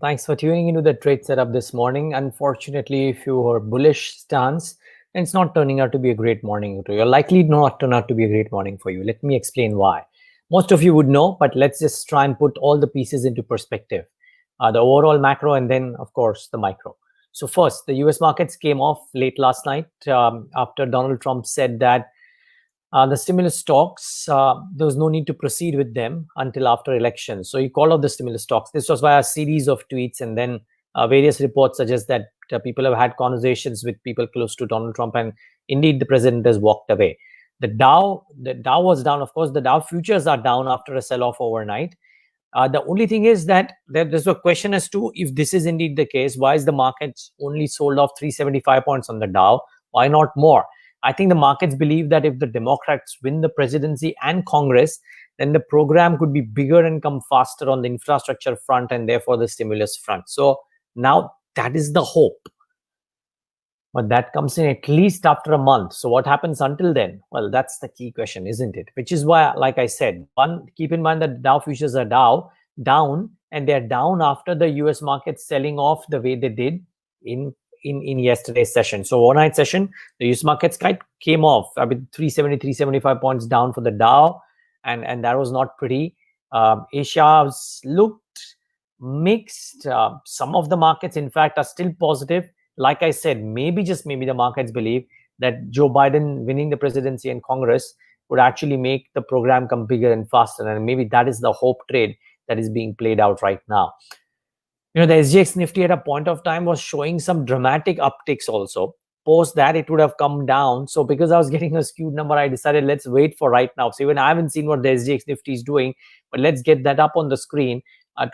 Thanks for tuning into the trade setup this morning. Unfortunately, if you are bullish stance, it's not turning out to be a great morning. You're likely not turn out to be a great morning for you. Let me explain why. Most of you would know, but let's just try and put all the pieces into perspective. The overall macro and then, of course, the micro. So first, the US markets came off late last night after Donald Trump said that the stimulus talks, there was no need to proceed with them until after elections. So he called off the stimulus talks. This was via a series of tweets, and then various reports suggest that people have had conversations with people close to Donald Trump, and indeed the president has walked away. The Dow was down. Of course, the Dow futures are down after a sell-off overnight. The only thing is that there's a question as to if this is indeed the case, why is the market only sold off 375 points on the Dow? Why not more? I think the markets believe that if the Democrats win the presidency and Congress, then the program could be bigger and come faster on the infrastructure front and therefore the stimulus front. So now that is the hope. But that comes in at least after a month. So what happens until then? Well, that's the key question, isn't it? Which is why, like I said, one, keep in mind that Dow futures are down, and they're down after the US market selling off the way they did in yesterday's session. So overnight session, the US markets came off. 370, 375 points down for the Dow, and that was not pretty. Asia looked mixed. Some of the markets, in fact, are still positive. Like I said, maybe, just maybe, the markets believe that Joe Biden winning the presidency and Congress would actually make the program come bigger and faster. And maybe that is the hope trade that is being played out right now. The SGX Nifty at a point of time was showing some dramatic upticks also. Post that, it would have come down. So because I was getting a skewed number, I decided let's wait for right now. So even I haven't seen what the SGX Nifty is doing, but let's get that up on the screen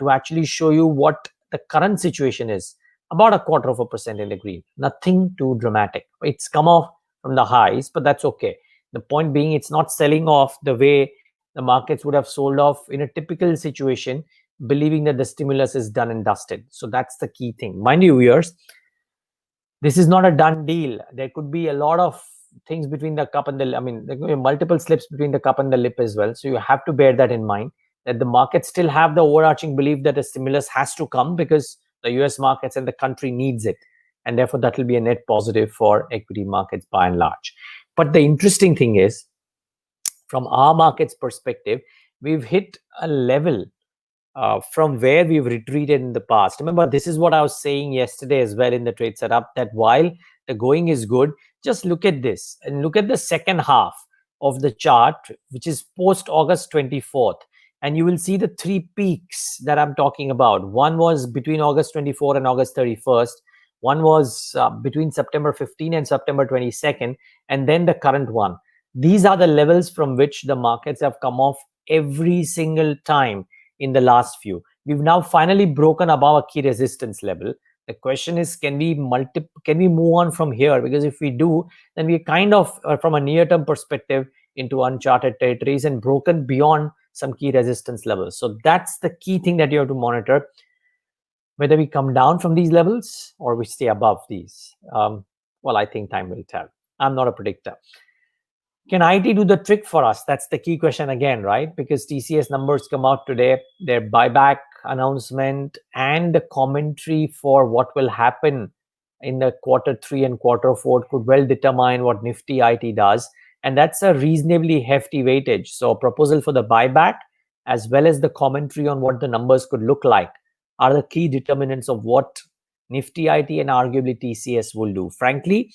to actually show you what the current situation is. About 0.25% in the green. Nothing too dramatic. It's come off from the highs, but that's okay. The point being, it's not selling off the way the markets would have sold off in a typical situation, believing that the stimulus is done and dusted. So that's the key thing. Mind you, viewers, this is not a done deal. There could be a lot of things between the cup and the, there could be multiple slips between the cup and the lip as well. So you have to bear that in mind, that the markets still have the overarching belief that a stimulus has to come because the US markets and the country needs it. And therefore, that will be a net positive for equity markets by and large. But the interesting thing is, from our market's perspective, we've hit a level from where we've retreated in the past. Remember, this is what I was saying yesterday as well in the trade setup, that while the going is good, just look at this and look at the second half of the chart, which is post August 24th. And you will see the three peaks that I'm talking about. One was between August 24 and August 31st. One was between September 15 and September 22nd. And then the current one. These are the levels from which the markets have come off every single time in the last few. We've now finally broken above a key resistance level. The question is, can we move on from here? Because if we do, then we kind of, from a near-term perspective, into uncharted territories and broken beyond some key resistance levels. So that's the key thing that you have to monitor, whether we come down from these levels or we stay above these. Well, I think time will tell. I'm not a predictor. Can IT do the trick for us? That's the key question again, right? Because TCS numbers come out today, their buyback announcement and the commentary for what will happen in the Q3 and Q4 could well determine what Nifty IT does. And that's a reasonably hefty weightage. So a proposal for the buyback, as well as the commentary on what the numbers could look like, are the key determinants of what Nifty IT and arguably TCS will do. Frankly,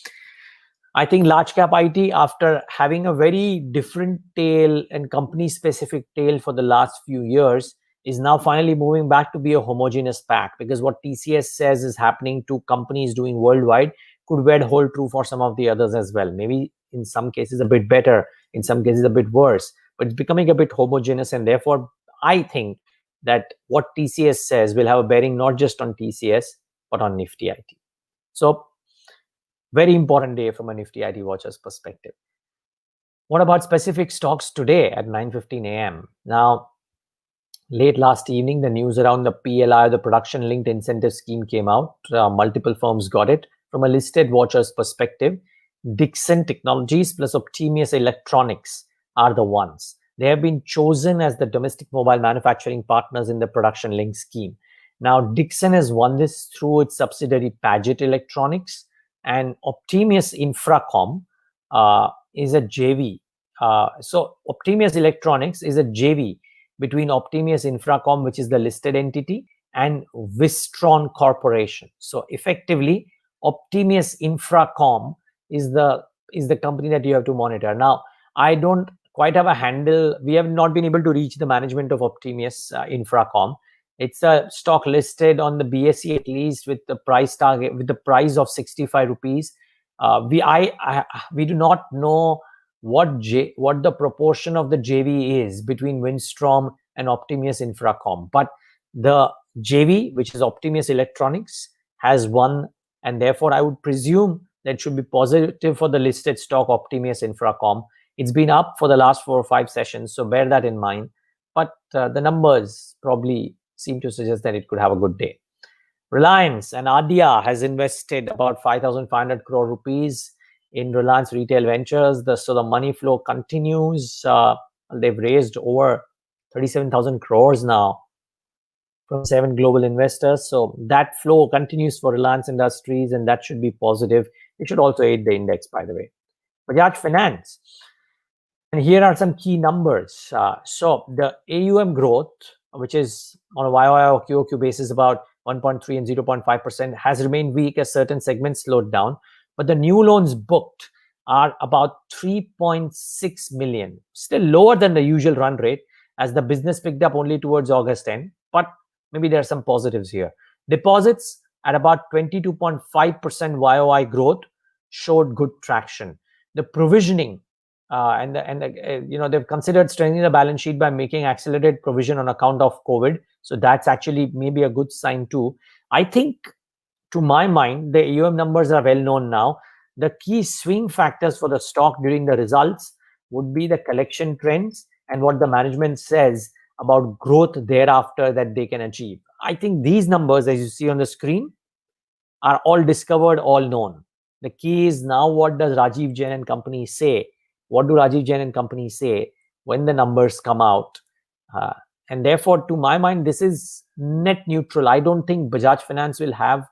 I think large cap IT, after having a very different tail and company specific tail for the last few years, is now finally moving back to be a homogeneous pack, because what TCS says is happening to companies doing worldwide could well hold true for some of the others as well. Maybe in some cases a bit better, in some cases a bit worse, but it's becoming a bit homogeneous. And therefore, I think that what TCS says will have a bearing not just on TCS, but on Nifty IT. So very important day from a Nifty IT watcher's perspective. What about specific stocks today at 9:15 a.m.? Now, late last evening, the news around the PLI, the production linked incentive scheme, came out. Multiple firms got it. From a listed watcher's perspective, Dixon Technologies plus Optiemus Electronics are the ones. They have been chosen as the domestic mobile manufacturing partners in the production link scheme. Now, Dixon has won this through its subsidiary Paget Electronics, and Optiemus Infracom is a JV. So Optiemus Electronics is a JV between Optiemus Infracom, which is the listed entity, and Wistron Corporation. So effectively, Optiemus Infracom is the company that you have to monitor. Now, I don't quite have a handle. We have not been able to reach the management of Optiemus Infracom. It's a stock listed on the BSE at least with the price target, with the price of 65 rupees. We do not know what the proportion of the JV is between Wistron and Optiemus Infracom, but the JV, which is Optiemus Electronics, has won, and therefore I would presume that should be positive for the listed stock Optiemus Infracom. It's been up for the last 4 or 5 sessions, so bear that in mind. But the numbers probably seem to suggest that it could have a good day. Reliance and ADIA has invested about 5,500 crore rupees in Reliance Retail Ventures. So the money flow continues. They've raised over 37,000 crores now from 7 global investors. So that flow continues for Reliance Industries, and that should be positive. It should also aid the index, by the way. Bajaj Finance. And here are some key numbers. So the AUM growth, which is on a YOY or QOQ basis about 1.3 and 0.5%, has remained weak as certain segments slowed down. But the new loans booked are about 3.6 million, still lower than the usual run rate as the business picked up only towards August end. But maybe there are some positives here. Deposits at about 22.5% YOY growth showed good traction. The provisioning they've considered strengthening the balance sheet by making accelerated provision on account of COVID. So that's actually maybe a good sign too. I think, to my mind, the AUM numbers are well known now. The key swing factors for the stock during the results would be the collection trends and what the management says about growth thereafter that they can achieve. I think these numbers, as you see on the screen, are all discovered, all known. The key is now, what does Rajiv Jain and company say? What do Rajiv Jain and company say when the numbers come out? And therefore, to my mind, this is net neutral. I don't think Bajaj Finance will have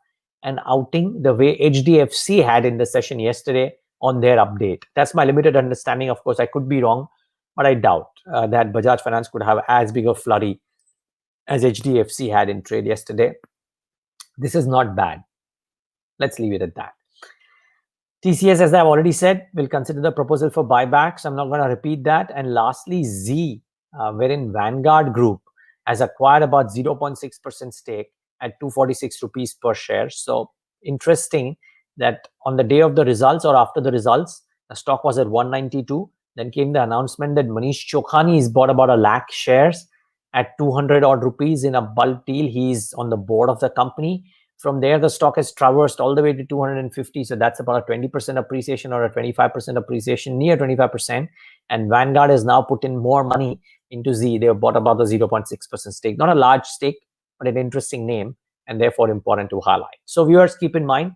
an outing the way HDFC had in the session yesterday on their update. That's my limited understanding. Of course, I could be wrong, but I doubt that Bajaj Finance could have as big a flurry as HDFC had in trade yesterday. This is not bad. Let's leave it at that. TCS, as I've already said, will consider the proposal for buybacks. I'm not going to repeat that. And lastly, Zee, wherein Vanguard Group has acquired about 0.6% stake at 246 rupees per share. So interesting that on the day of the results or after the results, the stock was at 192. Then came the announcement that Manish Chokhani has bought about 1 lakh shares at 200 odd rupees in a bulk deal. He's on the board of the company. From there, the stock has traversed all the way to 250. So that's about a 20% appreciation or a 25% appreciation, near 25%. And Vanguard has now put in more money into Zee. They have bought about the 0.6% stake. Not a large stake, but an interesting name, and therefore important to highlight. So viewers, keep in mind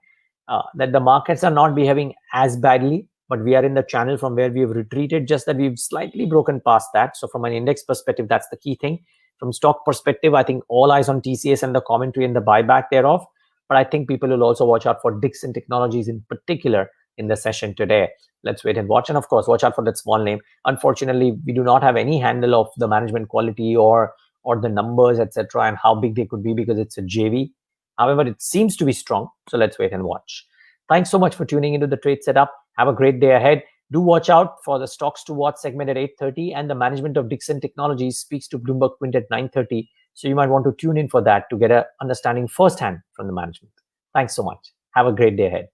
that the markets are not behaving as badly, but we are in the channel from where we have retreated, just that we've slightly broken past that. So from an index perspective, that's the key thing. From stock perspective, I think all eyes on TCS and the commentary and the buyback thereof. But I think people will also watch out for Dixon Technologies in particular in the session today. Let's wait and watch. And of course, watch out for that small name. Unfortunately, we do not have any handle of the management quality or the numbers, etc., and how big they could be because it's a JV. However, it seems to be strong. So let's wait and watch. Thanks so much for tuning into the Trade Setup. Have a great day ahead. Do watch out for the Stocks to Watch segment at 8:30, and the management of Dixon Technologies speaks to BloombergQuint at 9:30. So you might want to tune in for that to get an understanding firsthand from the management. Thanks so much. Have a great day ahead.